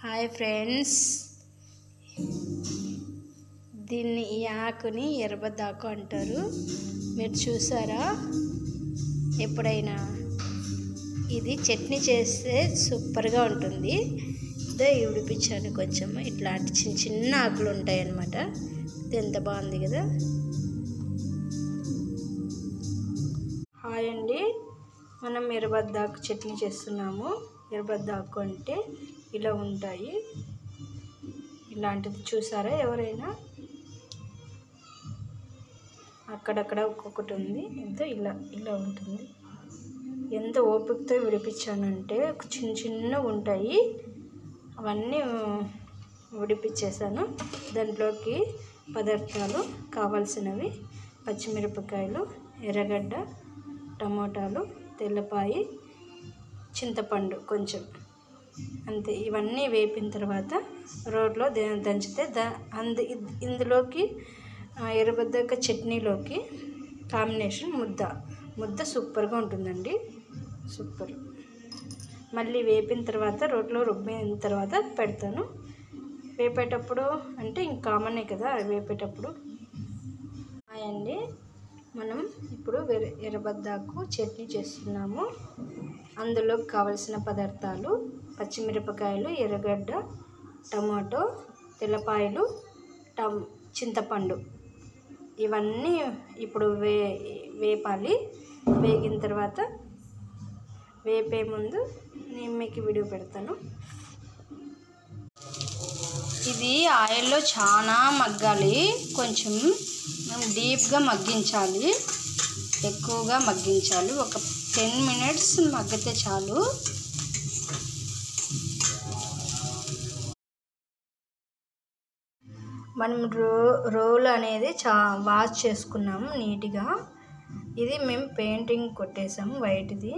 Hi friends, దీన్ని ఈ ఆకుని ఎర్రబద్దాకు అంటారు. మీరు చూసారా ఎప్పుడైనా? ఇది చట్నీ చేస్తే సూపర్గా ఉంటుంది. ఇదో విడిపించాను కొంచెం. ఇట్లాంటి చిన్న చిన్న ఆకులు ఉంటాయి అన్నమాట. ఇది ఎంత బాగుంది కదా. హాయ్ అండి, మనం ఎర్రబద్దాకు చట్నీ చేస్తున్నాము. ఎర్రబద్దాకు అంటే ఇలా ఉంటాయి. ఇలాంటిది చూసారా ఎవరైనా? అక్కడక్కడ ఒక్కొక్కటి ఉంది. ఎంతో ఇలా ఇలా ఉంటుంది. ఎంత ఓపికతో విడిపించానంటే చిన్న చిన్న ఉంటాయి. అవన్నీ విడిపించేసాను. దాంట్లోకి పదార్థాలు కావాల్సినవి: పచ్చిమిరపకాయలు, ఎర్రగడ్డ, టమోటాలు, తెల్లపాయి, చింతపండు కొంచెం, అంతే. ఇవన్నీ వేపిన తర్వాత రోట్లో దంచితే ఇందులోకి ఎర్రబద్దాకు చట్నీలోకి కాంబినేషన్ ముద్ద సూపర్గా ఉంటుందండి. సూపర్. మళ్ళీ వేపిన తర్వాత రోట్లో రుబ్బిన తర్వాత పెడతాను. వేపేటప్పుడు అంటే ఇంక కామనే కదా వేపేటప్పుడు. అండి, మనం ఇప్పుడు ఎర్రబద్దాకు చట్నీ చేస్తున్నాము. అందులో కావలసిన పదార్థాలు: పచ్చిమిరపకాయలు, ఎర్రగడ్డ, టమాటో, తెల్లపాయలు, చింతపండు. ఇవన్నీ ఇప్పుడు వేపాలి. వేగిన తర్వాత వేపే ముందు నేను మీకు వీడియో పెడతాను. ఇది ఆయిల్లో చాలా మగ్గాలి. కొంచెం డీప్గా మగ్గించాలి, ఎక్కువగా మగ్గించాలి. ఒక 10 minutes మగ్గితే చాలు. మనం రోల్ అనేది వాష్ చేసుకున్నాము నీట్గా. ఇది మేము పెయింటింగ్ కొట్టేసాము వైట్ది.